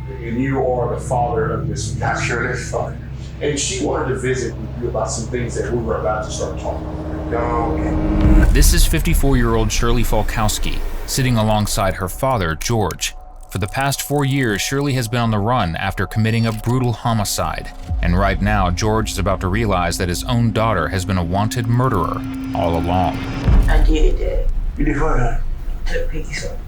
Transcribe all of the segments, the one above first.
and you are the father of this guy, Shirley's father. And she wanted to visit with you about some things that we were about to start talking about. Okay. This is 54-year-old Shirley Falkowski, sitting alongside her father, George. For the past 4 years, Shirley has been on the run after committing a brutal homicide. And right now, George is about to realize that his own daughter has been a wanted murderer all along. I did it, Dad. You did what, huh? Took pictures of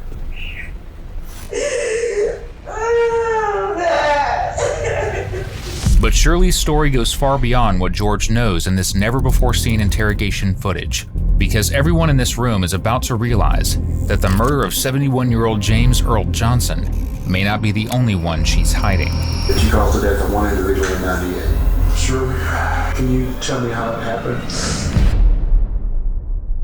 But Shirley's story goes far beyond what George knows in this never-before-seen interrogation footage, because everyone in this room is about to realize that the murder of 71-year-old James Earl Johnson may not be the only one she's hiding. That you caused the death of one individual in 98. Shirley, can you tell me how it happened?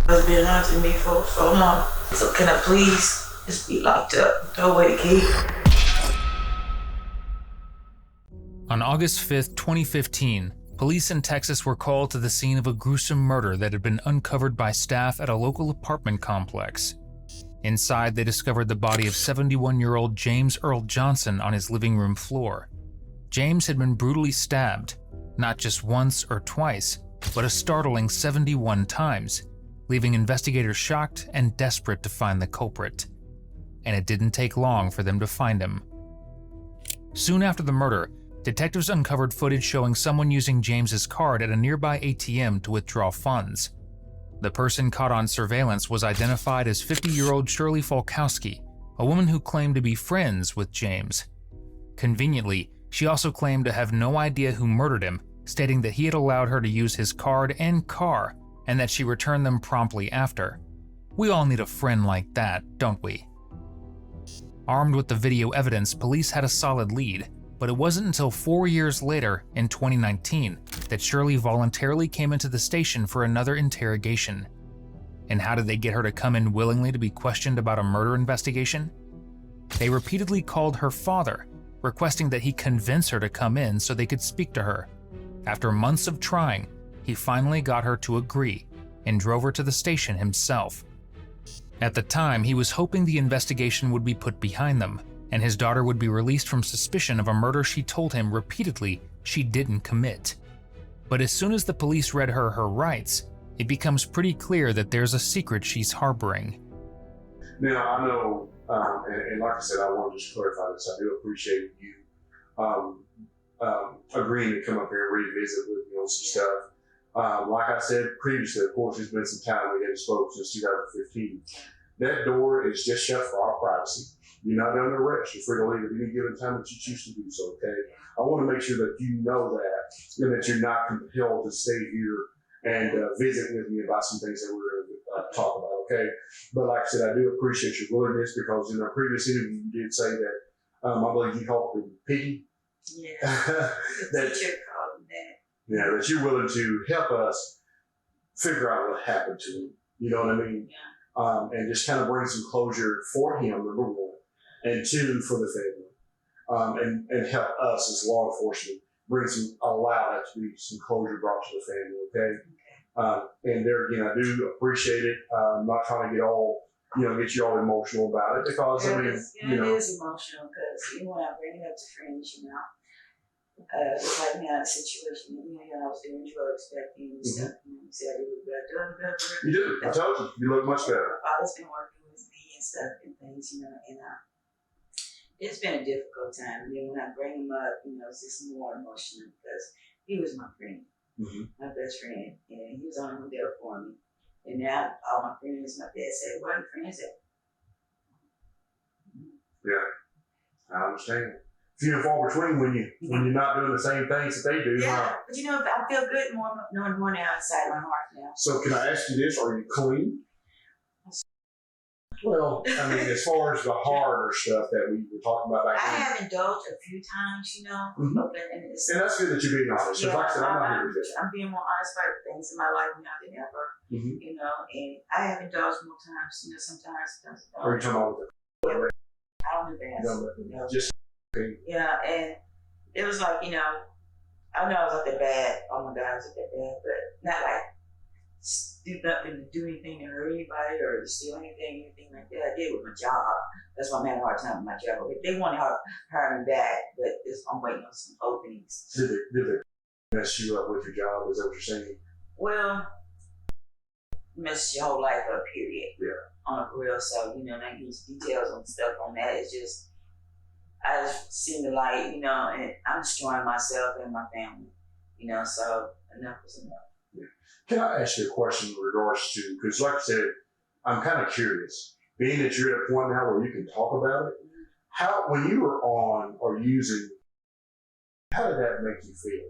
It's been haunting me for so long. So can I please just be locked up, throw away the key? On August 5th, 2015, police in Texas were called to the scene of a gruesome murder that had been uncovered by staff at a local apartment complex. Inside, they discovered the body of 71-year-old James Earl Johnson on his living room floor. James had been brutally stabbed, not just once or twice, but a startling 71 times, leaving investigators shocked and desperate to find the culprit. And it didn't take long for them to find him. Soon after the murder, detectives uncovered footage showing someone using James's card at a nearby ATM to withdraw funds. The person caught on surveillance was identified as 50-year-old Shirley Falkowski, a woman who claimed to be friends with James. Conveniently, she also claimed to have no idea who murdered him, stating that he had allowed her to use his card and car, and that she returned them promptly after. We all need a friend like that, don't we? Armed with the video evidence, police had a solid lead, but it wasn't until 4 years later, in 2019, that Shirley voluntarily came into the station for another interrogation. And how did they get her to come in willingly to be questioned about a murder investigation? They repeatedly called her father, requesting that he convince her to come in so they could speak to her. After months of trying, he finally got her to agree and drove her to the station himself. At the time, he was hoping the investigation would be put behind them, and his daughter would be released from suspicion of a murder she told him repeatedly she didn't commit. But as soon as the police read her rights, it becomes pretty clear that there's a secret she's harboring. Now, I know, and like I said, I want to just clarify this. I do appreciate you agreeing to come up here and revisit with me on some stuff. Like I said previously, of course, there's been some time we haven't spoken since 2015. That door is just shut for our privacy. You're not under arrest. You're free to leave at any given time that you choose to do so, okay? I want to make sure that you know that, and that you're not compelled to stay here and visit with me about some things that we're going to talk about, okay? But like I said, I do appreciate your willingness, because in our previous interview, you did say that, I believe you called it piggy. Yeah. The teacher called him that. Yeah, that you're willing to help us figure out what happened to him. You know what I mean? Yeah. And just kind of bring some closure for him, number one. And two, for the family, and help us as law enforcement allow that to be some closure brought to the family, okay? And there again, I do appreciate it. I'm not trying to get you all emotional about it, because It is emotional, because when I bring it up to friends, just like me out of the situation, I was doing drugs back then and stuff. You said I did better. You do. I told you. You look much better. My father's been working with me and stuff and things, and it's been a difficult time. And then when I bring him up, it's just more emotional, because he was my friend, my best friend, and he was the only one there for me. And now all my friends, my dad said, "Where are your friends at?" Yeah, I understand. Few and far between when you're not doing the same things that they do. Yeah, but I feel good knowing more now inside my heart now. So can I ask you this? Are you clean? Well, I mean, as far as the harder stuff that we were talking about back then. I have indulged a few times, and that's good that you're being honest. Yeah, like I said, I'm not here to do. I'm being more honest about things in my life now than ever. And I have indulged more times, sometimes I don't. Are you talking about I don't do Just yeah, and it was like, I know I was not that bad. Oh my God, I was not that bad, but not like do nothing to do anything to hurt anybody or to steal anything like that. I did with my job. That's why I'm having a hard time with my job. They want to hire me back, but I'm waiting on some openings. Did they mess you up with your job? Is that what you're saying? Well, mess your whole life up, period. Yeah. On a real, so, not getting details on stuff on that. It's just, I just seen the light, and I'm destroying myself and my family, so enough is enough. Yeah. Can I ask you a question in regards to, because like I said, I'm kind of curious, being that you're at a point now where you can talk about it, how, when you were on or using, how did that make you feel?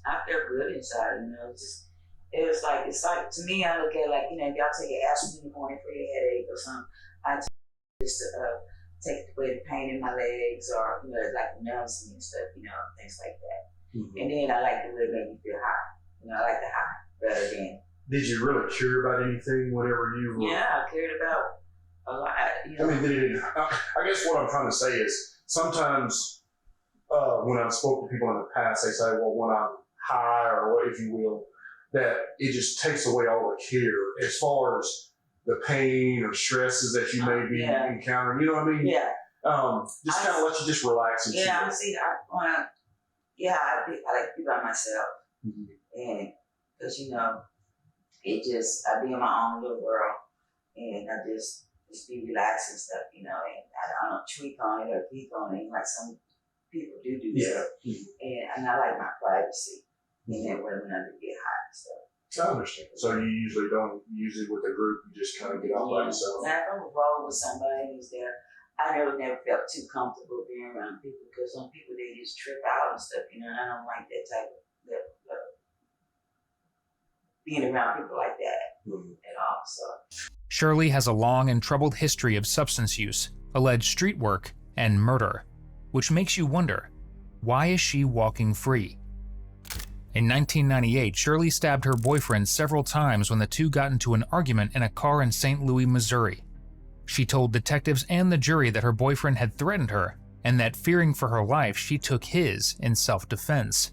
I feel good inside, it's like, to me, I look at it like, if y'all take an aspirin in the morning for your headache or something, I just take away the pain in my legs or, like numbs and stuff, things like that. Mm-hmm. And then I like the way it made me feel high. I like the high better than. Did you really care about anything whenever you were? Yeah, I cared about a lot. I guess what I'm trying to say is sometimes when I've spoken to people in the past, they say, well, when I'm high or what, if you will, that it just takes away all the care as far as the pain or stresses that you may be encountering. You know what I mean? Yeah. Just kind of let you just relax and I like to be by myself. Mm-hmm. And because, it just, I be in my own little world and I just be relaxed and stuff, and I don't tweak on it or peek on it like some people do that. Mm-hmm. And I like my privacy. And then when I do get hot and stuff. I understand. So you usually don't use it with a group, you just kind of get off by yourself. Now, if I'm rolling with somebody who's there, I never felt too comfortable being around people because some people, they just trip out and stuff, and I don't like that type of being around people like that at all. So Shirley has a long and troubled history of substance use, alleged street work, and murder, which makes you wonder, why is she walking free? In 1998, Shirley stabbed her boyfriend several times when the two got into an argument in a car in St. Louis, Missouri. She told detectives and the jury that her boyfriend had threatened her and that, fearing for her life, she took his in self-defense.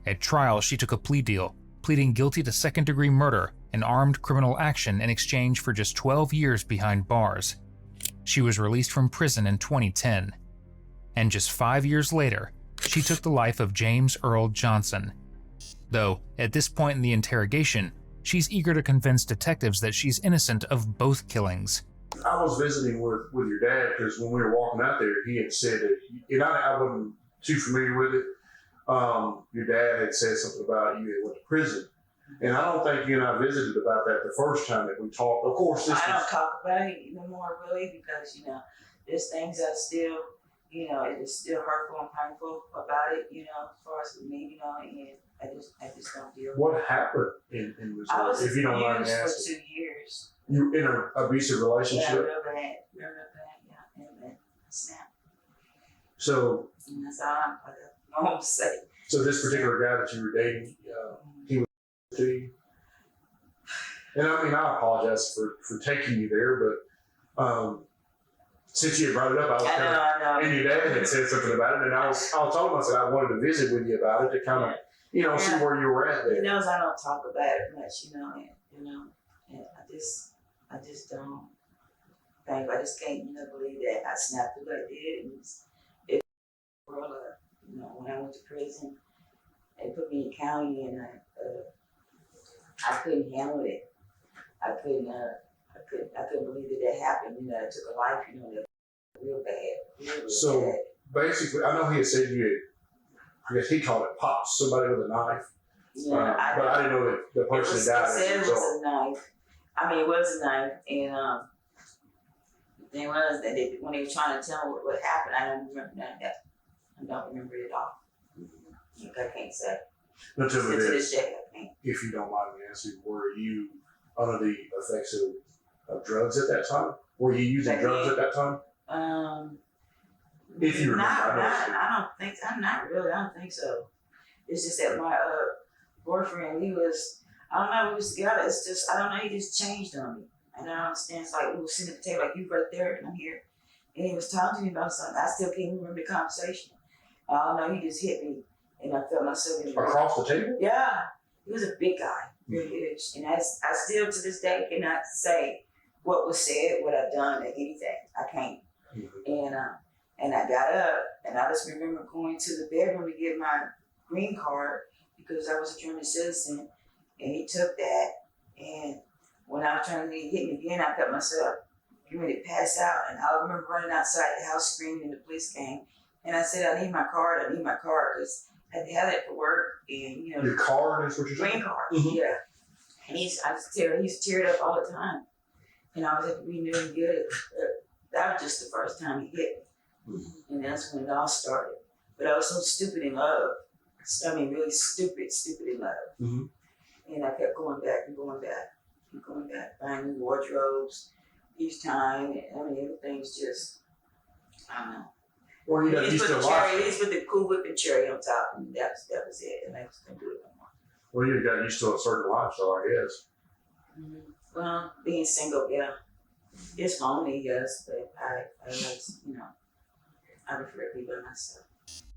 At trial, she took a plea deal, pleading guilty to second-degree murder and armed criminal action in exchange for just 12 years behind bars. She was released from prison in 2010. And just 5 years later, she took the life of James Earl Johnson. Though, at this point in the interrogation, she's eager to convince detectives that she's innocent of both killings. I was visiting with your dad because when we were walking out there, he had said that, and I wasn't too familiar with it. Your dad had said something about you had went to prison. And I don't think you and I visited about that the first time that we talked. Of course, I don't talk about it anymore, really, because, there's things that still, it is still hurtful and painful about it, as far as with me, and I just don't deal with it. What happened in Missouri? I was if you don't mind abused asking. for 2 years. You in an abusive relationship? Yeah, real bad, yeah, and snap. So. And that's all I'm going to say. So this particular guy that you were dating, he was to you? And I apologize for taking you there, but since you had brought it up, I know. And your dad had said something about it, and I told him, I said, I wanted to visit with you about it to kind of, see where you were at there. He knows I don't talk about it much, and I just don't think, I just can't, believe that I snapped it like I did, and it world up. When I went to prison, they put me in county, and I couldn't handle it. I couldn't believe that happened. It took a life, real bad. Real so bad. Basically, I know he had said you had, I guess he called it popped somebody with a knife. Yeah, but I didn't know that the person died. It said it was a knife. It was a knife, and the thing was that when they were trying to tell me what happened, I don't remember none of that. I don't remember it at all. I can't say. No, to this day, I can't. If you don't mind me asking, were you under the effects of drugs at that time? Were you using drugs at that time? If you remember, I don't think. I'm not really. I don't think so. It's just that my boyfriend, he was. I don't know. We was together. It's just. I don't know. He just changed on me. I don't understand. It's like we were sitting at the table, like you right there, and I'm here, and he was talking to me about something. I still can't remember the conversation. I don't know. He just hit me, and I felt myself across the table. Yeah, he was a big guy. Really huge. And I still to this day cannot say what was said, what I've done, or anything. I can't. And I got up, and I just remember going to the bedroom to get my green card because I was a German citizen, and he took that. And when I was trying to hit me again, I got myself ready to pass out. And I remember running outside the house screaming, and the police came. And I said, I need my card, because I had to have it for work. And, Your card is what you're saying? Green card, yeah. And he used to tear it up all the time. And I was at the renew and get it. That was just the first time he hit me. And that's when it all started. But I was so stupid in love. I mean, really stupid in love. And I kept going back and going back and going back, buying new wardrobes each time. I mean, everything's just, I don't know. Well, you got used to cherry. He's with the Cool Whip and cherry on top, and that was it. And I just couldn't do it no more. Well, you got used to a certain lifestyle, I guess. Well, being single, yeah, it's lonely, yes, but I like, I prefer to be by myself.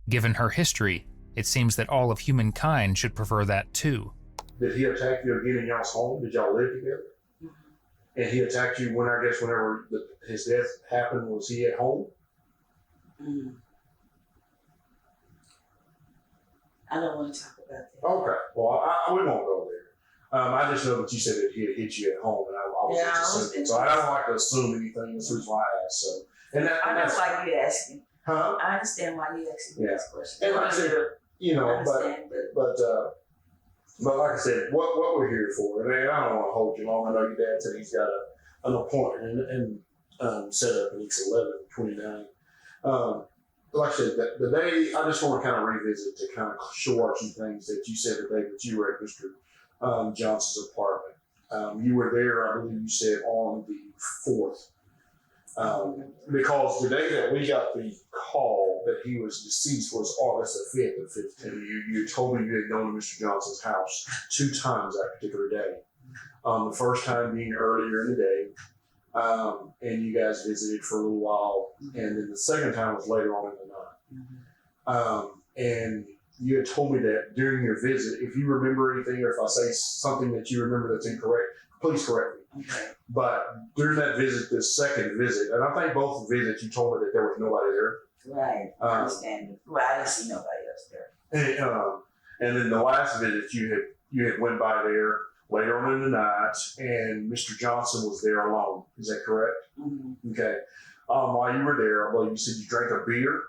Given her history, it seems that all of humankind should prefer that too. Did he attack you again in y'all's home? Did y'all live together? And he attacked you whenever his death happened, was he at home? I don't want to talk about that. Okay. Well, we won't go there. I just know that you said that he had hit you at home, and I was just assuming. So I don't like to assume anything. That's the reason why I asked. So, I don't like you asking. Huh? I understand why you asking this question. And like I said, but like I said, what we're here for, and I don't want to hold you long. I know your dad said he's got an appointment and set up, and it's 11:29. Like I said, the day, I just want to kind of revisit to kind of shore up some things that you said the day that you were at Mr. Johnson's apartment. You were there, I believe you said, on the 4th. Because the day that we got the call that he was deceased was August the 5th of 15. You told me you had gone to Mr. Johnson's house 2 times that particular day. The first time being earlier in the day. And you guys visited for a little while, and then the second time was later on in the night. And you had told me that during your visit, if you remember anything, or if I say something that you remember that's incorrect, please correct me. Okay. But during that visit, this second visit, and I think both visits, you told me that there was nobody there. Right. I understand. Well, I didn't see nobody else there. And then the last visit, you had went by there later on in the night, and Mr. Johnson was there alone. Is that correct? Okay. While you were there, I believe you said you drank a beer.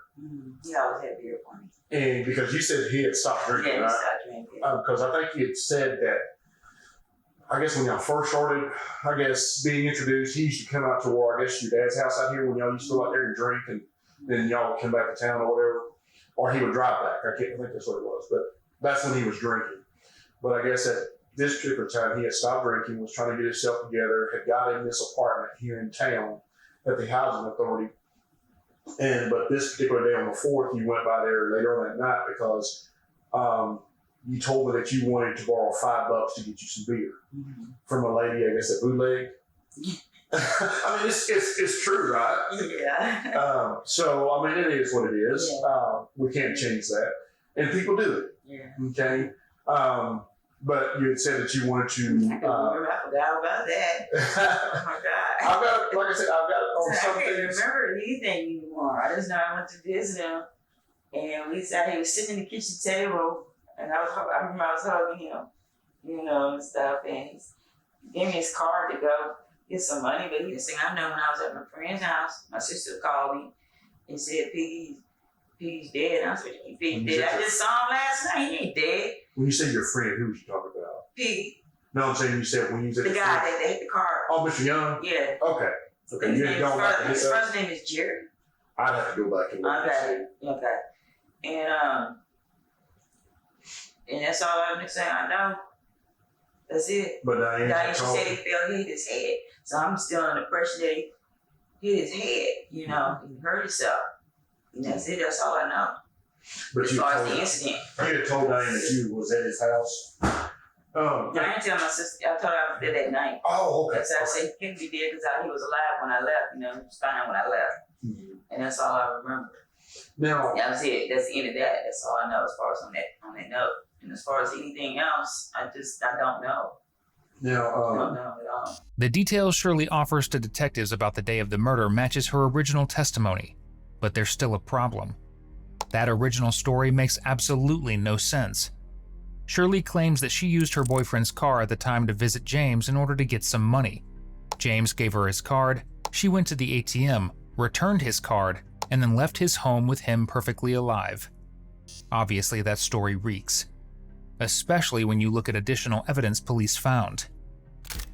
He always had beer for me. And because you said he had stopped drinking, yeah, right? He stopped drinking. Because I think he had said that, I guess when y'all first started, being introduced, he used to come out to where, I guess, your dad's house out here when y'all used to go out there and drink, and then y'all would come back to town or whatever. Or he would drive back. I think that's what it was. But that's when he was drinking. But I guess at this particular time, he had stopped drinking, was trying to get himself together, had got in this apartment here in town at the housing authority. But this particular day on the 4th, you went by there later on that night because you told me that you wanted to borrow $5 to get you some beer from a lady, I guess, at Bootleg. I mean, it's true, right? Yeah. So, I mean, it is what it is. Yeah. We can't change that. And people do it. Yeah. Okay? But you had said that you wanted to. I forgot about that. Oh my God. I've got, like I said, I've got on some things. I can't remember anything anymore. I just know I went to visit him, and we sat. He was sitting in the kitchen table, and I remember I was hugging him, and stuff. And he gave me his card to go get some money, but he didn't say. I know when I was at my friend's house, my sister called me and said, Piggy's dead. And I said, Piggy's dead. I just saw him last night. He ain't dead. When you say your friend, who was you talking about? Piggy. No, I'm saying you said when you said the guy that hit the car. Oh, Mr. Young? Yeah. Okay. You ain't going back to his first name is Jerry. I'd have to go back and look. Okay. And that's all I'm saying. I know. That's it. But Diane said he hit his head. So I'm still under pressure that he hit his head, he hurt himself. And that's it, that's all I know. But as far as the incident. You had told Diane that you was at his house? I didn't tell my sister, I told her I was there that night. Oh, okay. That's how I said he couldn't be there because he was alive when I left, he was fine when I left. And that's all I remember. Now, that was it. That's the end of that. That's all I know as far as on that note. And as far as anything else, I don't know. Now, I don't know at all. The details Shirley offers to detectives about the day of the murder matches her original testimony, but there's still a problem. That original story makes absolutely no sense. Shirley claims that she used her boyfriend's car at the time to visit James in order to get some money. James gave her his card, she went to the ATM, returned his card, and then left his home with him perfectly alive. Obviously, that story reeks, especially when you look at additional evidence police found.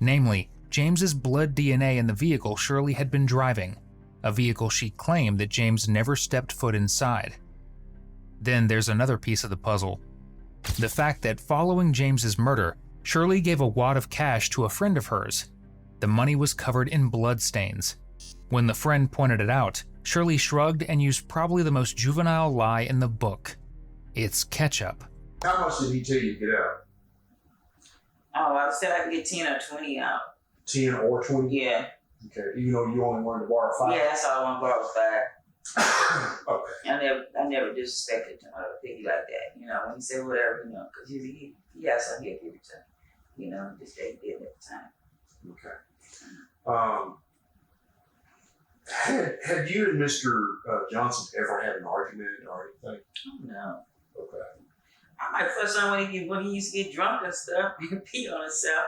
Namely, James's blood DNA in the vehicle Shirley had been driving, a vehicle she claimed that James never stepped foot inside. Then there's another piece of the puzzle. The fact that following James's murder, Shirley gave a wad of cash to a friend of hers. The money was covered in blood stains. When the friend pointed it out, Shirley shrugged and used probably the most juvenile lie in the book. It's ketchup. how much did he tell you to get out? Oh, I said I could get 10 or 20 out. 10 or 20? Yeah. Okay, even though you only wanted to borrow 5? Yeah, that's all I want to borrow 5. Okay. I never disrespected Piggy like that. You know, when he said whatever, you know, because he had something he'd give it to me. You know, just that he did at the time. Okay. Had you and Mr. Johnson ever had an argument or anything? Oh, no. Okay. I might fuss on when he used to get drunk and stuff. He could pee on himself.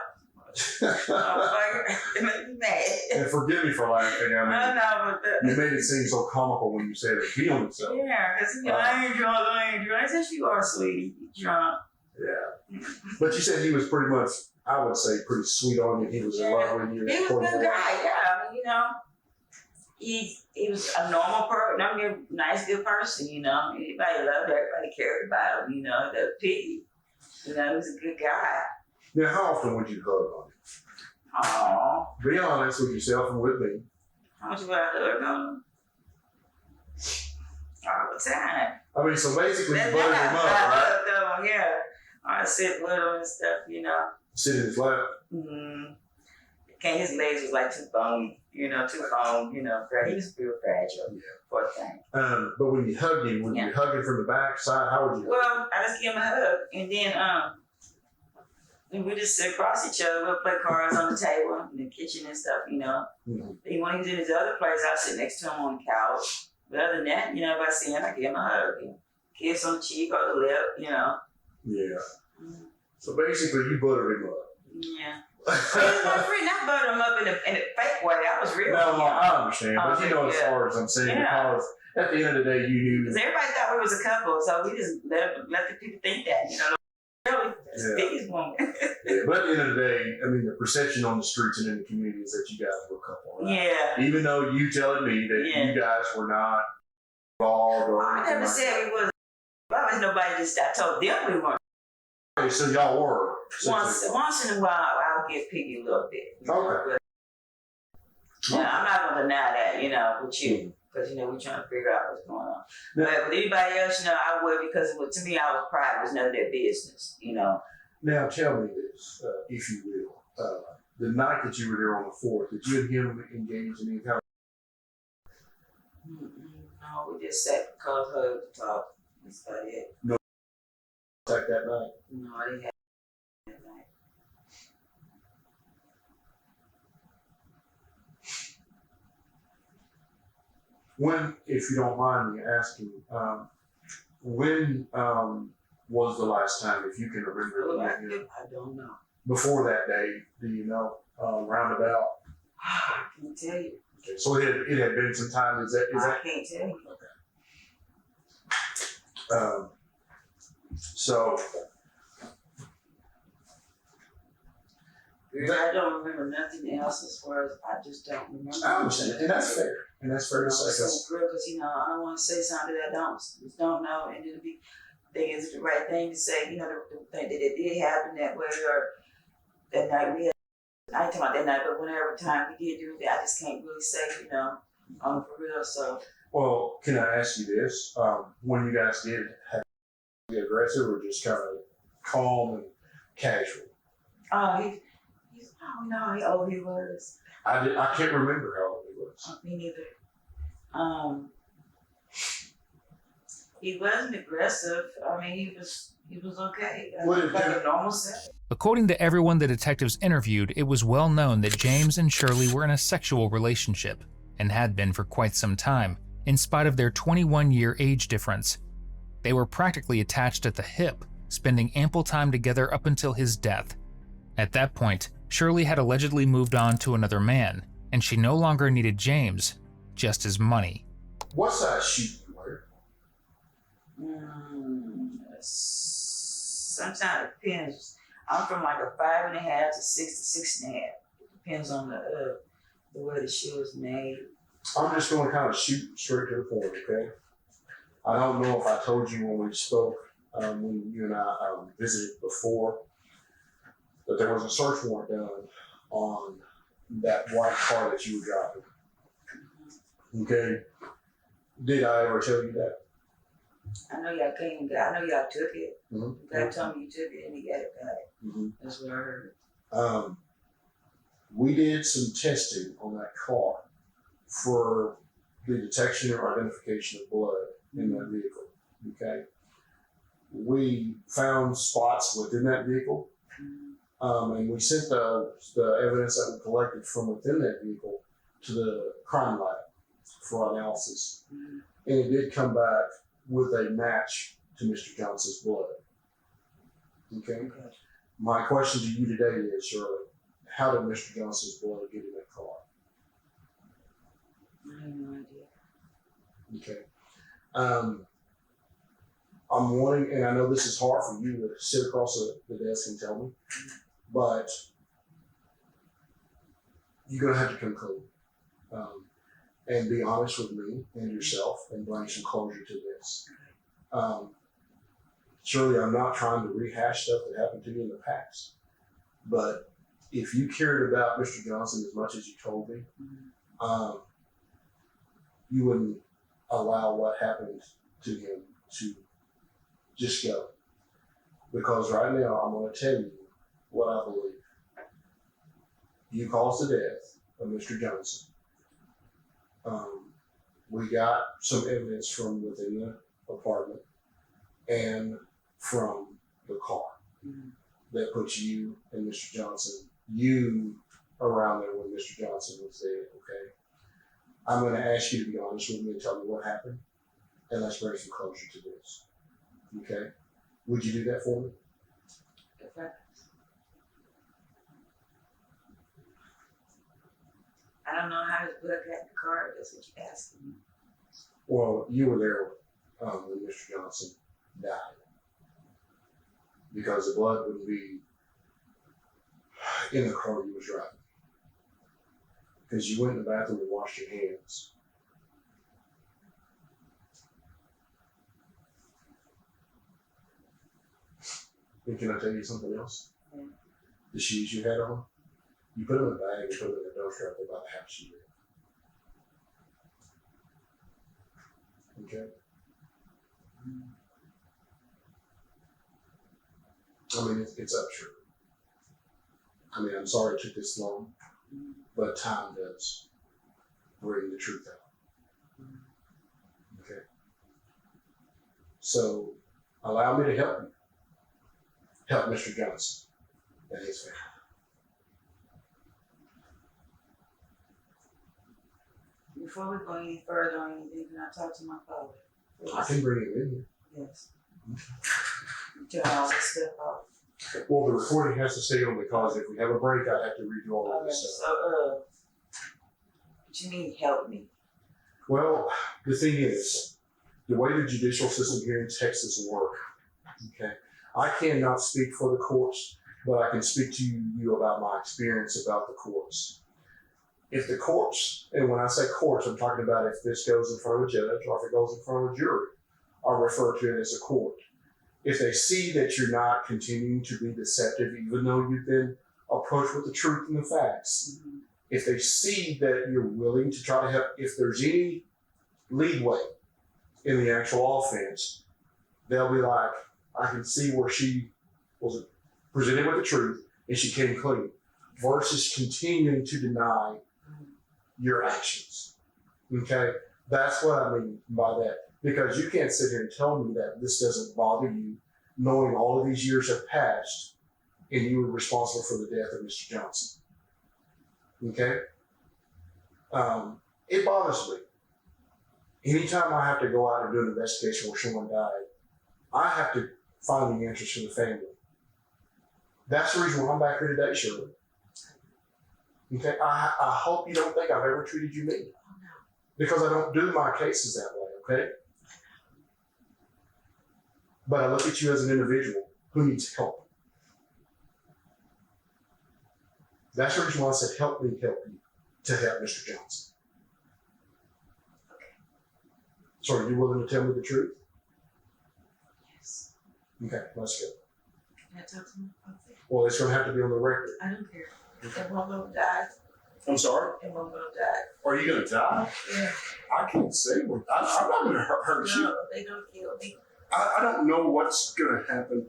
It made me mad. And forgive me for laughing. I mean, I know, but you made it seem so comical when you said it. Pee on himself. yeah, because I ain't drunk. I said, you are, sweetie. You drunk. Yeah. But you said he was pretty much, I would say, pretty sweet on you. He was in love with you. He was a good guy, yeah. I mean, you know, he was a normal person. I mean, a nice, good person, you know. Everybody loved him. Everybody cared about him, you know. The Piggy, you know, he was a good guy. Now, how often would you hug on him? Aww. Be honest with yourself and with me. How much would I hug on him? All the time. I mean, so basically you That's buttered him up, right? I yeah. I sit with him and stuff, you know. Sit in his lap. Mm-hmm. His legs was like too bony, you know, you know. He was real fragile. Yeah. Poor thing. But when you hugged him, would you hug him from the back side? How would you? Well, I just give him a hug, and then and we just sit across each other. We'll play cards on the table in the kitchen and stuff, you know. Mm-hmm. Then when he was in his other place, I sit next to him on the couch. But other than that, you know, if I see him, I give him a hug, and kiss on the cheek or the lip, you know. Yeah. Mm-hmm. So basically, you buttered him up. Yeah. He's my friend. I buttered him up in a fake way. I was real. No, I understand, but you know, as yeah. far as I'm saying, Yeah. because at the end of the day, you knew. Because everybody thought we was a couple, so we just let the people think that, you know. Really, that's the biggest woman. Yeah, but at the end of the day, I mean, the perception on the streets and in the community is that you guys were a couple, right? Yeah. Even though you telling me that you guys were not involved or I never said we was. Why was nobody just? I told them we weren't. Okay, so y'all were. Once in a while, I'll give Piggy a little bit. Okay. Yeah, I'm not gonna deny that, you know, with you, because you know we're trying to figure out what's going on. But with anybody else, you know, I would, because to me, I was private. It was none of their business, you know. Now tell me this, if you will. The night that you were there on the 4th, did you and him engage in any kind of? No, we just sat, hugged, talked. That's about it. No contact that night? No, I didn't have that night. When, if you don't mind me asking, when was the last time, if you can remember? I don't know. Before that day, do you know, roundabout? I can't tell you. Okay, so it had been some time. Is that? I can't tell you. Okay. So. I don't remember nothing else as far as I just don't remember. I understand, and that's fair. And that's fair to say. Because you know, I don't want to say something that I just don't know, and it'll be. I think it's the right thing to say. You know, the thing that it did happen that way, or that night we had. I ain't talking about that night, but whenever time we did do it, I just can't really say. You know, for real. So. Well, can I ask you this? When you guys did have to be aggressive, or just kind of calm and casual? Oh no, how old he was. I can't remember how old he was. Me neither. He wasn't aggressive. I mean, he was okay. What did Like you- a normal set. According to everyone the detectives interviewed, it was well known that James and Shirley were in a sexual relationship, and had been for quite some time, in spite of their 21-year age difference. They were practically attached at the hip, spending ample time together up until his death. At that point, Shirley had allegedly moved on to another man, and she no longer needed James, just his money. What size shoe do you wear? Sometimes it depends. I'm from like a 5.5 to 6 to 6.5. It depends on the way the shoe is made. I'm just going to kind of shoot straight to the point, okay? I don't know if I told you when we spoke, when you and I visited before, that there was a search warrant done on that white car that you were driving. Okay? Did I ever tell you that? I know y'all came and got. I know y'all took it. Mm-hmm. The guy told me you took it and he got it back. Mm-hmm. That's what I heard. We did some testing on that car for the detection or identification of blood in that vehicle. Okay, we found spots within that vehicle, and we sent the evidence that we collected from within that vehicle to the crime lab for analysis, and it did come back with a match to Mr. Johnson's blood. Okay. My question to you today is, Shirley, how did Mr. Johnson's blood get in that car? I have no idea. Okay. I'm wanting, and I know this is hard for you to sit across the desk and tell me, but you're going to have to come clean and be honest with me and yourself and bring some closure to this. Surely I'm not trying to rehash stuff that happened to you in the past, but if you cared about Mr. Johnson as much as you told me, you wouldn't allow what happened to him to just go. Because right now I'm going to tell you what I believe. You caused the death of Mr. Johnson. We got some evidence from within the apartment and from the car that puts you and Mr. Johnson, you around there when Mr. Johnson was there, okay? I'm going to ask you to be honest with me and tell me what happened, and let's bring some closure to this, okay? Would you do that for me? Okay. I don't know how his blood got in the car. That's what you're asking me. Well, you were there when Mr. Johnson died, because the blood wouldn't be in the car you was driving. Because you went in the bathroom and washed your hands. And can I tell you something else? Yeah. The shoes you had on, you put them in a bag and put them in a dumpster out there by the house you live. Okay? I mean, it's up, sure. I mean, I'm sorry it took this long, but time does bring the truth out. Okay? So, allow me to help you. Help Mr. Johnson and his family. Before we go any further on anything, can I talk to my father? I can bring him in here. Yes. Turn all this stuff off. Well, the recording has to stay on because if we have a break, I have to redo all of Okay, this stuff. so, what you mean help me? Well, the thing is, the way the judicial system here in Texas works, okay, I cannot speak for the courts, but I can speak to you about my experience about the courts. If the courts, and when I say courts, I'm talking about if this goes in front of a judge or if it goes in front of a jury, I refer to it as a court. If they see that you're not continuing to be deceptive, even though you've been approached with the truth and the facts, if they see that you're willing to try to help, if there's any leadway in the actual offense, they'll be like, I can see where she was presented with the truth and she came clean, versus continuing to deny your actions. Okay? That's what I mean by that. Because you can't sit here and tell me that this doesn't bother you, knowing all of these years have passed and you were responsible for the death of Mr. Johnson. Okay? It bothers me. Anytime I have to go out and do an investigation where someone died, I have to find the answers for the family. That's the reason why I'm back here today, Shirley. Okay? I hope you don't think I've ever treated you mean. Because I don't do my cases that way, okay? But I look at you as an individual who needs help. That's the reason why I said, help me help you to help Mr. Johnson. So are you willing to tell me the truth? Yes. Okay, let's go. Can I talk to him? Okay. Well, it's going to have to be on the record. I don't care. If one will die, I'm sorry? and one will die. Are you going to die? Yeah. I can't say. I'm not going to hurt you. No, they don't kill me. I don't know what's going to happen.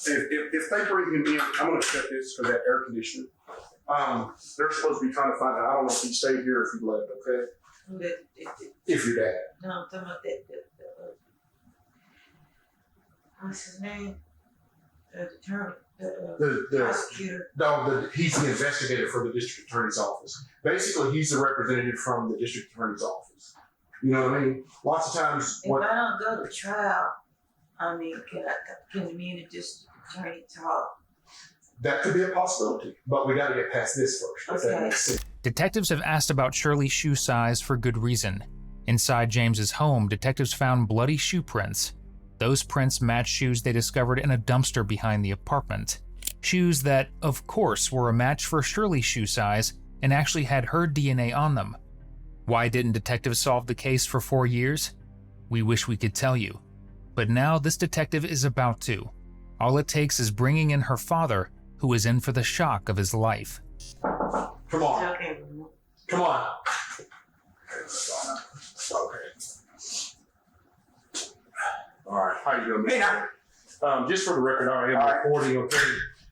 If they bring him in, I'm going to check this for that air conditioner. They're supposed to be trying to find out. I don't know if he stayed here or if he left, okay? If your dad. No, I'm talking about that. What's his name? The attorney. The prosecutor. No, he's the investigator for the district attorney's office. Basically, he's the representative from the district attorney's office. You know what I mean? Lots of times. If I don't go to trial, I mean, can me and the district attorney talk? That could be a possibility, but we got to get past this first. Okay. Detectives have asked about Shirley's shoe size for good reason. Inside James's home, detectives found bloody shoe prints. Those prints matched shoes they discovered in a dumpster behind the apartment. Shoes that, of course, were a match for Shirley's shoe size and actually had her DNA on them. Why didn't detectives solve the case for 4 years? We wish we could tell you. But now this detective is about to. All it takes is bringing in her father, who is in for the shock of his life. Come on. Okay. Come on. Okay. All right. How you doing, man? Just for the record, I am recording, okay?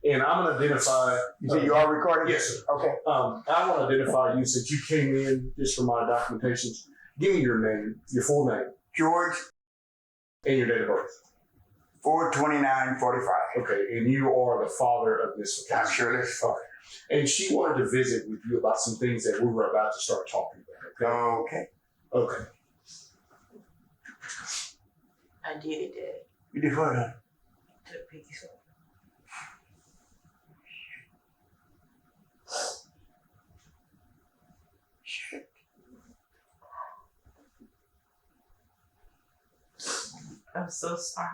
And I'm going to identify. You say you are recording? Yes, sir. Okay. I want to identify you since you came in just for my documentations. Give me your name, your full name, George, and your date of birth. 4/29/45. Okay, and you are the father of Miss I'm Shirley. Okay. And she wanted to visit with you about some things that we were about to start talking about. Okay. Okay. I did it, Daddy. You did what, huh? Took pictures. Shit. I'm so sorry.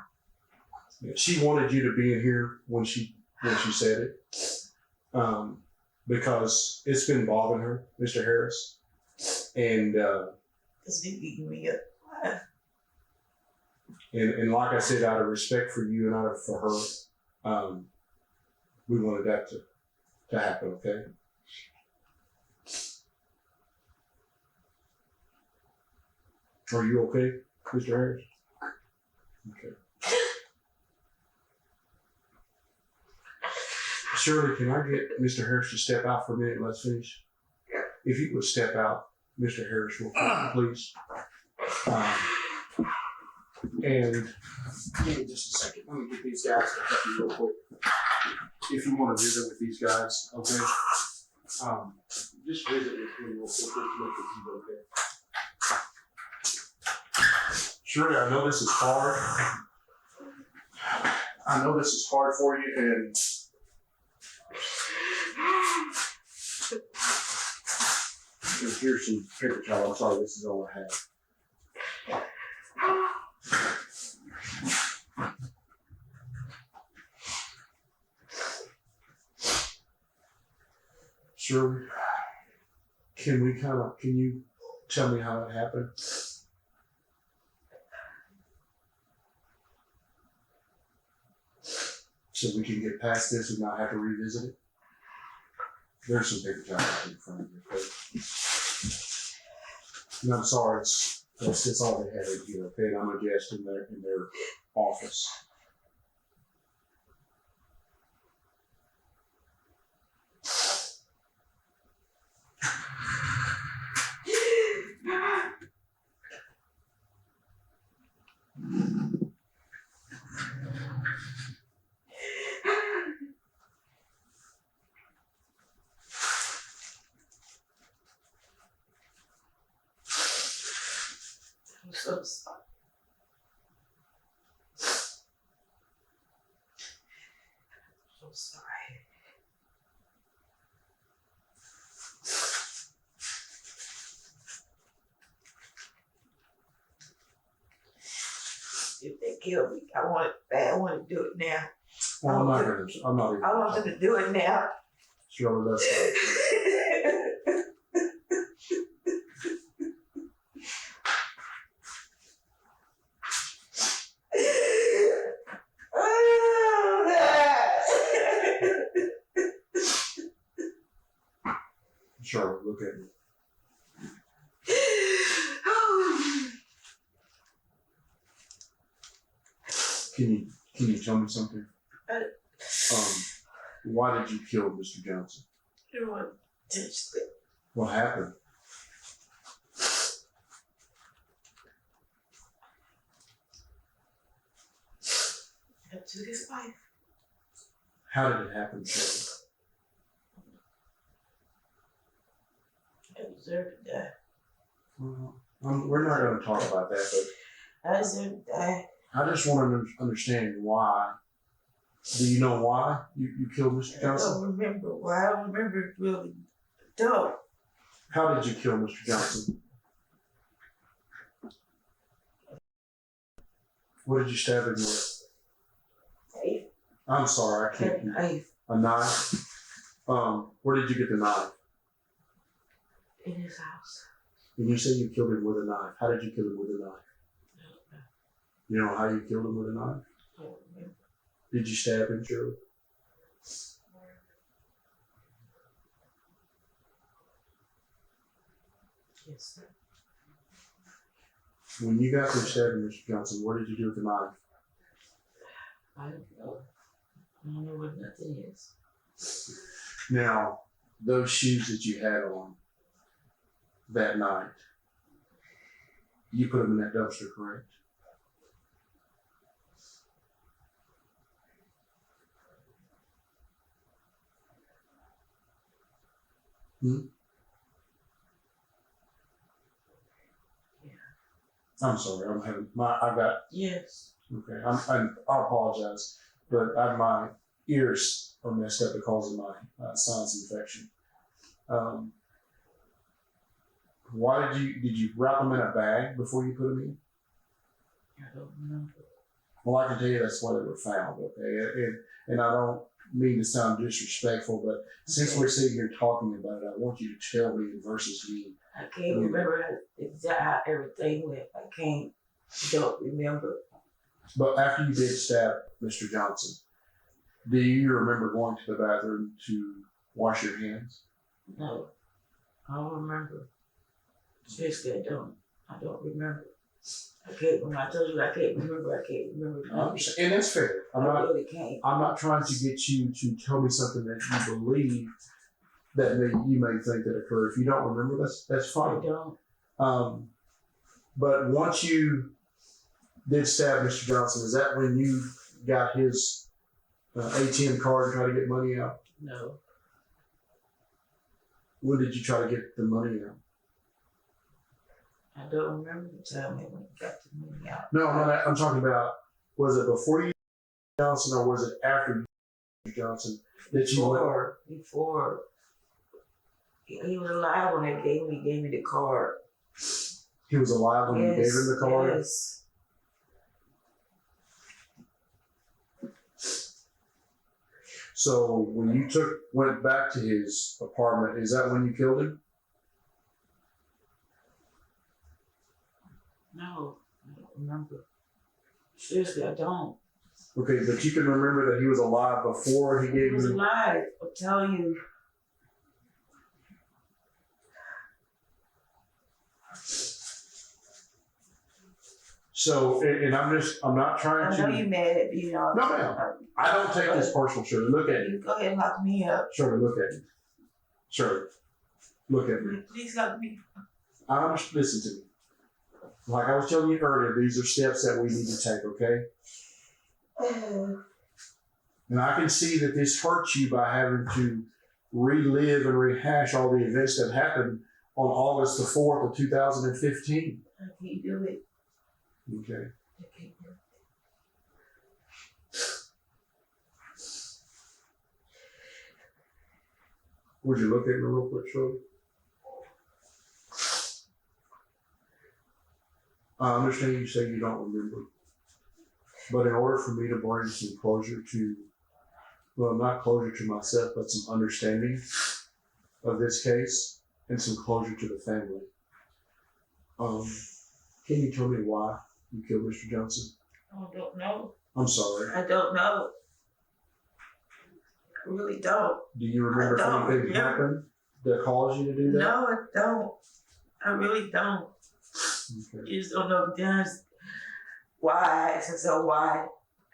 She wanted you to be in here when she said it, because it's been bothering her, Mr. Harris, and Because they beating me up. and like I said, out of respect for you and out of for her, we wanted that to happen. Okay. Are you okay, Mr. Harris? Okay. Shirley, can I get Mr. Harris to step out for a minute and let's finish? If you would step out, Mr. Harris, real quick, please. And give me just a second. Let me get these guys to help you real quick. If you want to visit with these guys, okay? Just visit with them real quick. Just look at you, okay? Shirley, I know this is hard. I know this is hard for you, and here's some paper towel. I'm sorry, this is all I have. Shirley, can you tell me how it happened? So we can get past this and not have to revisit it? There's some paper towels in front of you. Okay? And I'm sorry, that's all they had in here, okay? And I'm a guest in their office. I'm so sorry. I'm so sorry. If they kill me, I want it bad. I want to do it now. Well, I'm not even. I want them to do it now. Shirley, that's not. Shirley, look at me. Can you tell me something? Why did you kill Mr. Johnson? You want to touch it. What happened? I took his life. How did it happen, Shirley? I deserve to die. Well, we're not going to talk about that, but I deserve to die. I just want to understand why. Do you know why you killed Mr. I Johnson? don't remember why. I don't remember it really. I don't. How did you kill Mr. Johnson? What did you stab him with? Knife. I'm sorry, I can't. Knife. A knife? Where did you get the knife? In his house. And you say you killed him with a knife. How did you kill him with a knife? You know how you killed him with a knife? I don't remember. Did you stab him, Shirley? Yes, sir. When you got through stabbing Mr. Johnson, what did you do with the knife? I don't know. I don't know what nothing is. Now, those shoes that you had on that night, you put them in that dumpster, correct? Hmm? Yeah. I'm sorry, I'm having I got, Yes. okay, I apologize, but my ears are messed up because of my sinus infection. Why did you wrap them in a bag before you put them in? I don't remember. Well, I can tell you that's why they were found, okay? And I don't mean to sound disrespectful, but since we're sitting here talking about it, I want you to tell me versus me. I can't remember how everything went. Don't remember. But after you did stab Mr. Johnson, do you remember going to the bathroom to wash your hands? No. I don't remember. Seriously, I don't. I don't remember. I can't. When I told you I can't remember, I can't remember. I understand. And that's fair. I really can't. I'm not trying to get you to tell me something that you believe that you may think that occurred. If you don't remember, that's fine. I don't. But once you did stab Mr. Johnson, is that when you got his ATM card and tried to get money out? No. When did you try to get the money out? I don't remember the time when we got the money out. No, I'm talking about, was it before you Johnson or was it after you Johnson that you went? Before. He was alive when they gave me the card. He was alive when you gave him the card? Yes. So when you went back to his apartment, is that when you killed him? No, I don't remember. Seriously, I don't. Okay, but you can remember that he was alive before he gave He was you. alive. I'm telling you. So, and I'm not trying I to. know you're mad at me. No, ma'am. I don't take this personal, Shirley. Look at me. You go ahead and lock me up. Shirley, look at me. Shirley, look at me. Please lock me up. Listen to me. Like I was telling you earlier, these are steps that we need to take, okay? And I can see that this hurts you by having to relive and rehash all the events that happened on August the 4th of 2015. I can't do it. Okay. I can't do it. Would you look at me real quick, Shirley? I understand you say you don't remember. But in order for me to bring some closure to, well, not closure to myself, but some understanding of this case and some closure to the family, can you tell me why you killed Mr. Johnson? I don't know. I'm sorry. I don't know. I really don't. Do you remember if anything happened that caused you to do that? No, I don't. I really don't. Okay. You just don't know the times why I asked myself why,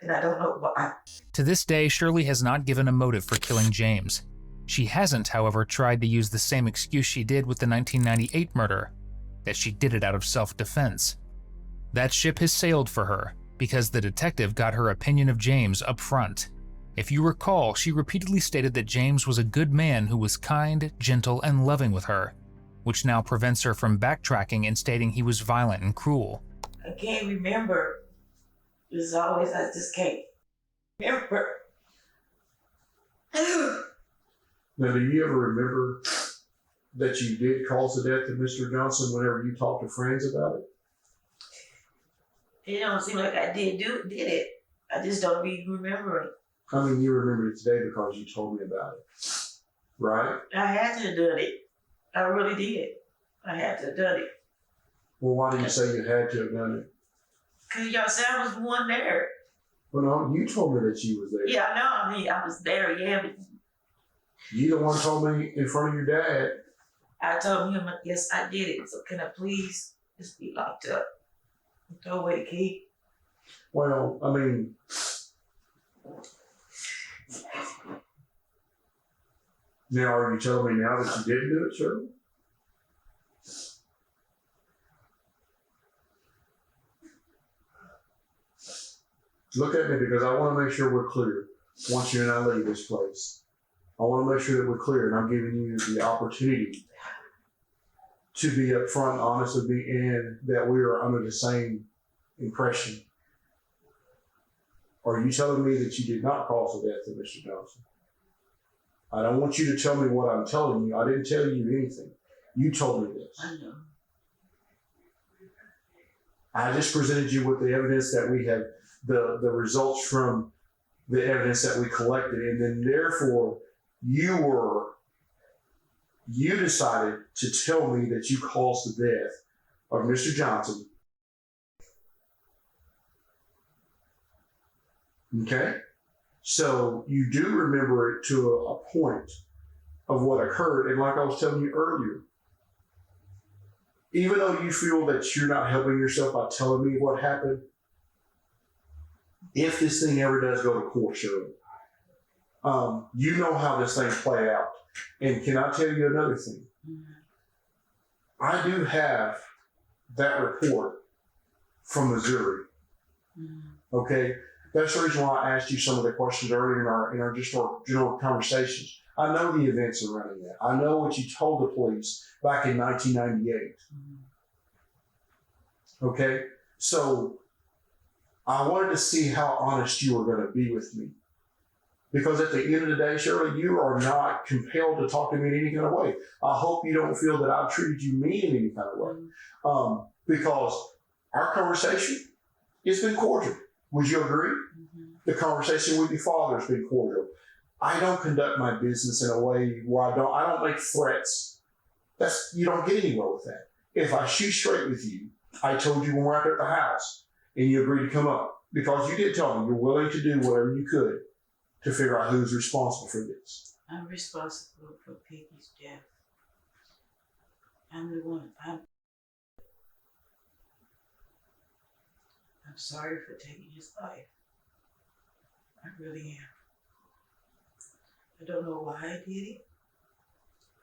and I don't know why. To this day, Shirley has not given a motive for killing James. She hasn't, however, tried to use the same excuse she did with the 1998 murder, that she did it out of self-defense. That ship has sailed for her, because the detective got her opinion of James up front. If you recall, she repeatedly stated that James was a good man who was kind, gentle, and loving with her, which now prevents her from backtracking and stating he was violent and cruel. I can't remember. There's always, I just can't remember. Now, do you ever remember that you did cause the death of Mr. Johnson whenever you talked to friends about it? It don't seem like I did it. I just don't be remembering. I mean, you remember it today because you told me about it, right? I had to have done it. I really did. I had to have done it. Well, why do you say you had to have done it? Because y'all said I was the one there. Well, no, you told me that you was there. Yeah, I know. I mean, I was there, yeah, but You the one told me in front of your dad. I told him, yes, I did it. So can I please just be locked up and throw away the key? Well, I mean, now are you telling me now that you didn't do it, sir? Look at me, because I want to make sure we're clear once you and I leave this place. I want to make sure that we're clear, and I'm giving you the opportunity to be upfront, honest with me, and that we are under the same impression. Are you telling me that you did not cause the death of Mr. Johnson? I don't want you to tell me what I'm telling you. I didn't tell you anything. You told me this. I know. I just presented you with the evidence that we have, the results from the evidence that we collected, and then therefore you decided to tell me that you caused the death of Mr. Johnson. Okay? So you do remember it to a point of what occurred, and like I was telling you earlier, even though you feel that you're not helping yourself by telling me what happened, if this thing ever does go to court, Shirley, you know how this thing play out. And can I tell you another thing? Mm-hmm. I do have that report from Missouri. Mm-hmm. Okay? That's the reason why I asked you some of the questions earlier in our general conversations. I know the events surrounding that. I know what you told the police back in 1998. Mm-hmm. Okay? So I wanted to see how honest you were going to be with me. Because at the end of the day, Shirley, you are not compelled to talk to me in any kind of way. I hope you don't feel that I've treated you mean in any kind of way. Because our conversation has been cordial. Would you agree? Mm-hmm. The conversation with your father has been cordial. I don't conduct my business in a way where I don't make threats. You don't get anywhere with that. If I shoot straight with you, I told you when we're out there at the house and you agreed to come up, because you did tell me you're willing to do whatever you could to figure out who's responsible for this. I'm responsible for Peggy's death. I'm the one. I'm sorry for taking his life. I really am. I don't know why I did it.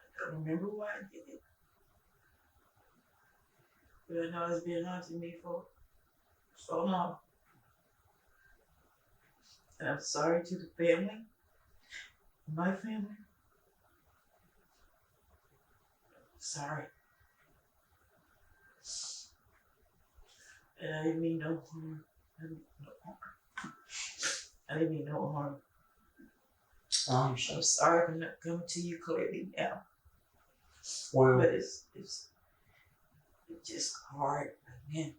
I don't remember why I did it. But I know it's been haunting me for so long. And I'm sorry to the family, my family. Sorry. And I didn't mean no harm. I didn't mean no harm. I'm sorry for not coming to you clearly now. Well, but it's just hard, man.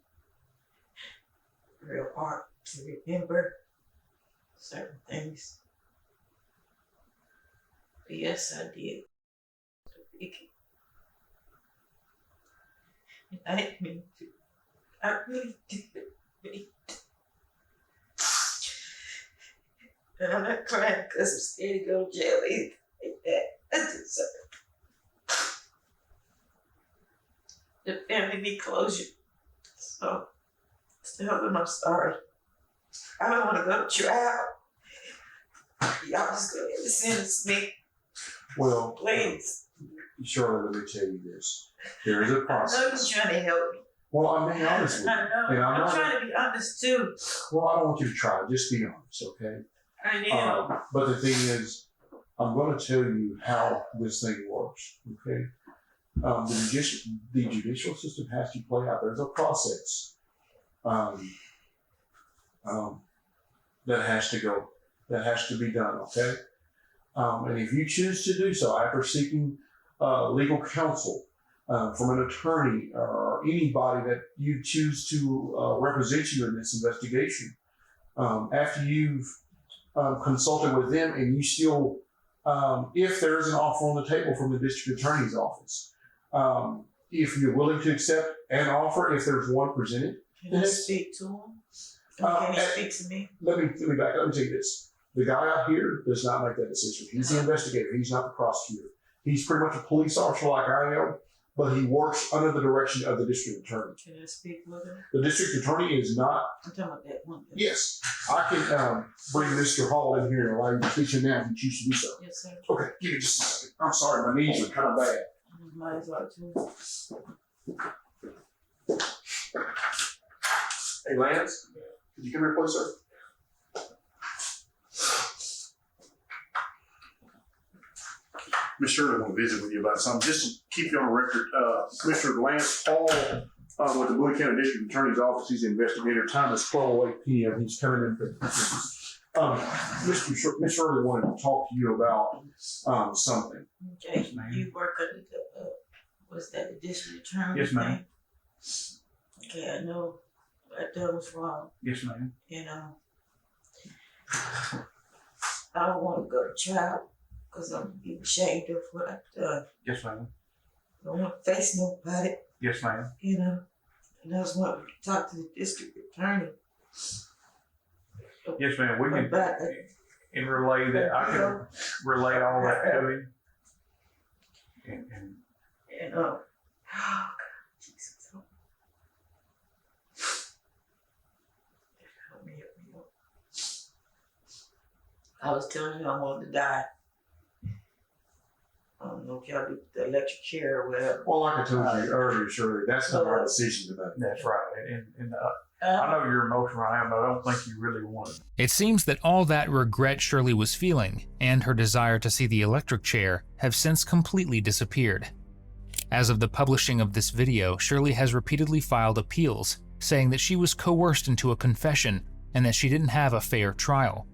Real hard to remember certain things. But yes, I did. And I didn't mean to. I really didn't mean to. And I'm not crying because I'm scared to go to jail either. Like that. I deserve the family need closure. So, tell them I'm sorry. I don't want to go to trial. Y'all just go ahead and sentence me. Well, Please. Shirley, let me tell you this. There is a process. I know you're trying to help me. Well, I'm being honest with you. I know. And I'm trying to be honest too. Well, I don't want you to try. Just be honest, okay? I am. But the thing is, I'm going to tell you how this thing works, okay? The judicial system has to play out. There's a process that has to go, that has to be done, okay? And if you choose to do so after seeking legal counsel from an attorney or anybody that you choose to represent you in this investigation, after you've consulted with them and you still, if there is an offer on the table from the district attorney's office, if you're willing to accept an offer, if there's one presented. Can I speak to him? Can he speak to me? Let me back. Let me tell you this. The guy out here does not make that decision. He's the investigator. He's not the prosecutor. He's pretty much a police officer like I am, but he works under the direction of the district attorney. Can I speak with him? The district attorney is not. I'm talking about that one. Yes, I can bring Mr. Hall in here and allow you to speak to him now if you choose to do so. Yes, sir. Okay, give me just a second. I'm sorry, my knees are kind of bad. Might as well too. Hey, Lance, could you come here, please, sir? Miss Shirley want to visit with you about something. Just to keep you on the record, Mr. Lance Hall with the Bowie County District Attorney's Office. He's the investigator. Time is 12:08 p.m. He's coming in for Miss Shirley wanted to talk to you about something. Okay, you work under the, what's that, the district attorney? Yes, ma'am. Okay, I know what I done was wrong. Yes, ma'am. You know, I don't want to go to trial because I'm ashamed of what I've done. Yes, ma'am. I don't want to face nobody, Yes, ma'am. you know. And I just want to talk to the district attorney. Yes, ma'am. We can About it. and relay that. I can relay all that to him. And And oh God, Jesus, help me, help me, help me. I was telling you I wanted to die. I don't know if y'all do the electric chair or whatever. Well, like I told you earlier, Shirley, that's not our decision today. that's right. And I know you're emotional right now, but I don't think you really want it. It seems that all that regret Shirley was feeling and her desire to see the electric chair have since completely disappeared. As of the publishing of this video, Shirley has repeatedly filed appeals, saying that she was coerced into a confession and that she didn't have a fair trial.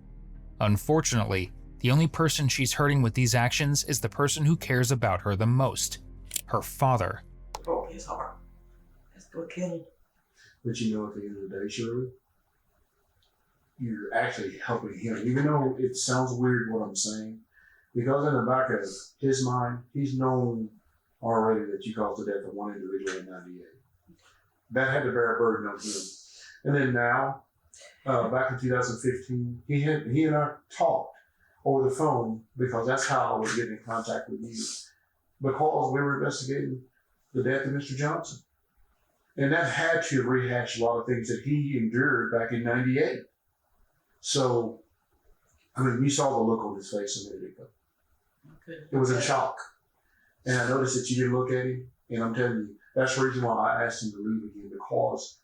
Unfortunately, the only person she's hurting with these actions is the person who cares about her the most, her father. Broke his heart. That's what killed him. But you know, at the end of the day, Shirley, you're actually helping him, even though it sounds weird what I'm saying, because in the back of his mind, he's known already that you caused the death of one individual in 98. That had to bear a burden on him. And then now, back in 2015, he and I talked over the phone because that's how I was getting in contact with you, because we were investigating the death of Mr. Johnson. And that had to rehash a lot of things that he endured back in 98. So, I mean, you saw the look on his face a minute ago. It was in shock. And I noticed that you didn't look at him. And I'm telling you, that's the reason why I asked him to leave again, because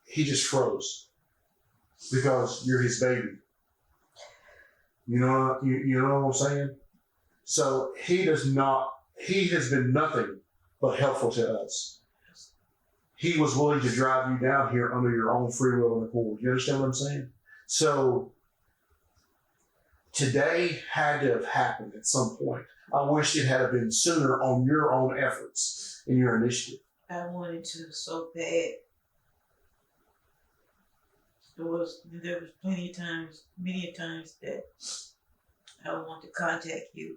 he just froze. because you're his baby. You know what I'm saying? So he has been nothing but helpful to us. He was willing to drive you down here under your own free will and accord. You understand what I'm saying? So today had to have happened at some point. I wish it had been sooner on your own efforts and your initiative. I wanted to so bad. There was many times that I would want to contact you.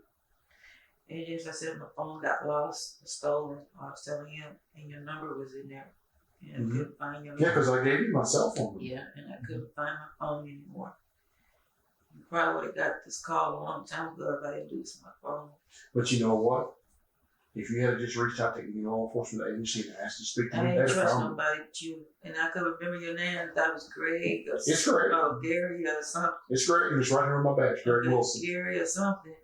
And just I said my phone got lost, stolen. I was telling him, and your number was in there. And I couldn't find your number. Yeah, because I gave you my cell phone. Yeah, and I couldn't find my phone anymore. You probably would have got this call a long time ago if I didn't lose my phone. But you know what? If you had just reached out to any law enforcement agency and asked to speak to I me, didn't they'd trust found me. nobody but you. And I could remember your name. I thought it was Greg or It's Greg. Gary or something. It's Greg, and it's right here on my badge, Greg Wilson. Gary or something.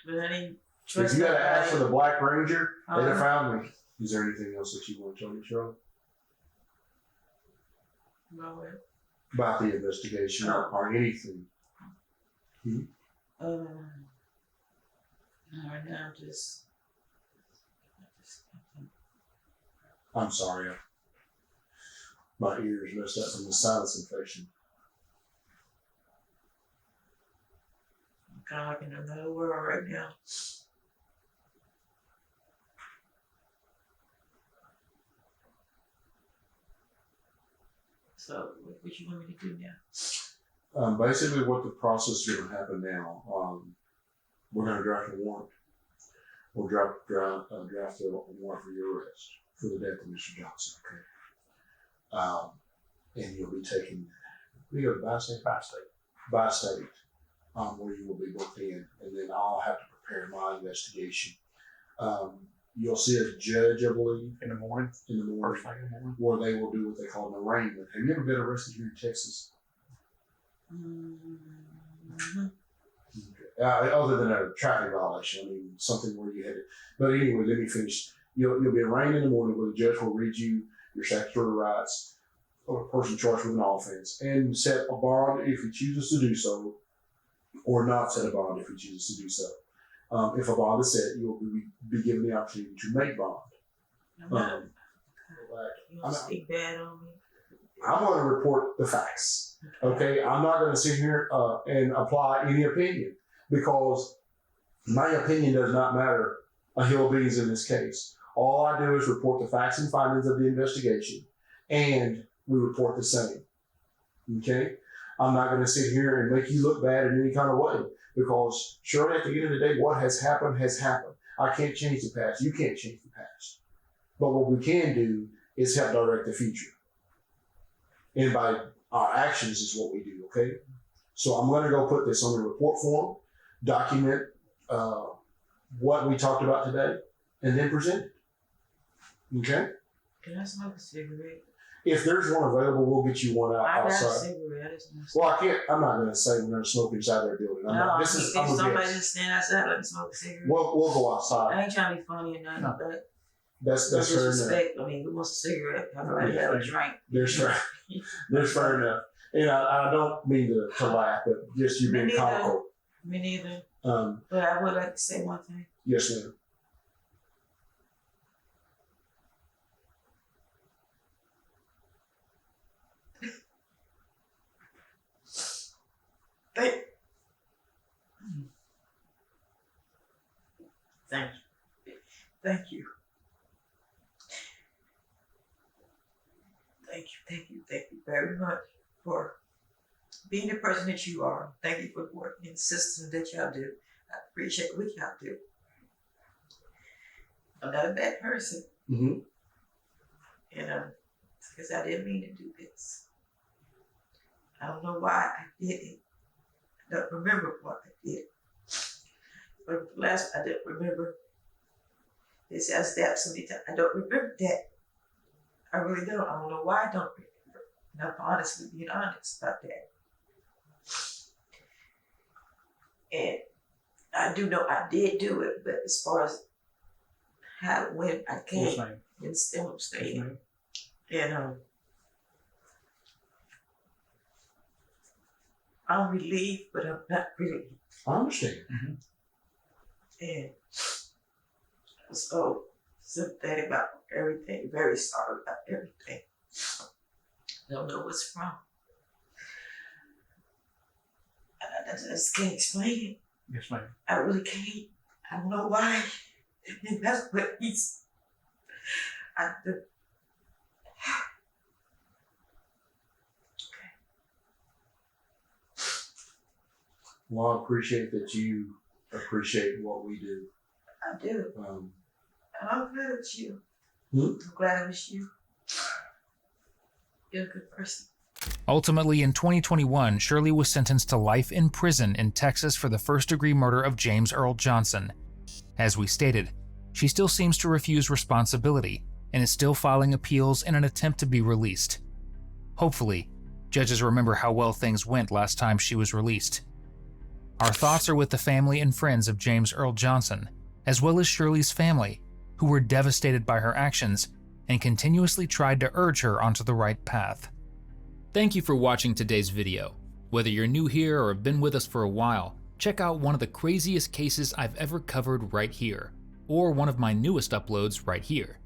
But I didn't If trust you had nobody. asked for the Black Ranger, they'd have Uh-huh. found me. Is there anything else that you want to tell me, Shirley? Well, About the investigation or anything? right now I'm just I'm sorry. My ears messed up from the sinus infection. I'm kind of like in another world right now. So what you want me to do now? Basically, what the process is going to happen now, we're going to draft a warrant. We'll draft a warrant for your arrest for the death of Mr. Johnson. Okay. And you'll be taken. We go to by-state, where you will be booked in, and then I'll have to prepare my investigation. You'll see a judge, I believe, In the morning. first thing in the morning, where they will do what they call an arraignment. Have you ever been arrested here in Texas? Mm-hmm. Other than a traffic violation, I mean, something where you had it. But anyway, let me finish. You'll be arraigned in the morning where the judge will read you your statutory rights of a person charged with an offense and set a bond if he chooses to do so, or not set a bond if he chooses to do so. If a bond is set, you will be given the opportunity to make bond. You don't speak bad on me. I'm going to report the facts. Okay, I'm not going to sit here and apply any opinion, because my opinion does not matter a hill of beans in this case. All I do is report the facts and findings of the investigation, and we report the same. Okay, I'm not going to sit here and make you look bad in any kind of way, because surely at the end of the day, what has happened has happened. I can't change the past. You can't change the past. But what we can do is help direct the future. And by our actions is what we do, okay? So I'm going to go put this on the report form, document what we talked about today, and then present it. Okay? Can I smoke a cigarette? If there's one available, we'll get you one out I got a outside. cigarette. I just want to Well, I can't. I'm not going to say we're going to smoke inside their building. I'm not, if I'm a somebody guest. just stand outside, let me smoke a cigarette. We'll go outside. I ain't trying to be funny or nothing, No. but That's fair enough. disrespect. I mean, who wants a cigarette? Everybody have a drink. There's fair enough. And I don't mean to laugh, but just you being Me neither. comical. Me neither. But But I would like to say one thing. yes, ma'am. Thank you. Thank you. Thank you very much for being the person that you are. Thank you for the work and systems that y'all do. I appreciate what y'all do. I'm not a bad person. Mm-hmm. Because I didn't mean to do this. I don't know why I did it. I don't remember what I did. But last I didn't remember. They said I stabbed somebody. I don't remember that. I really don't. I don't know why I don't remember. And I'm honestly being honest about that. And I do know I did do it, but as far as how it went, I What's can't. name? It's still What's staying. name? And I'm relieved, but I'm not really. I understand. And I'm so sympathetic about everything, very sorry about everything. Don't know what's wrong. I just can't explain it. Yes, ma'am. I really can't. I don't know why. And that's what he's. Well, I appreciate that you appreciate what we do. I do. Um, And I'm glad it's you. Hmm? I'm glad it was you. You're a good person. Ultimately, in 2021, Shirley was sentenced to life in prison in Texas for the first-degree murder of James Earl Johnson. As we stated, she still seems to refuse responsibility and is still filing appeals in an attempt to be released. Hopefully, judges remember how well things went last time she was released. Our thoughts are with the family and friends of James Earl Johnson, as well as Shirley's family, who were devastated by her actions and continuously tried to urge her onto the right path. Thank you for watching today's video. Whether you're new here or have been with us for a while, check out one of the craziest cases I've ever covered right here, or one of my newest uploads right here.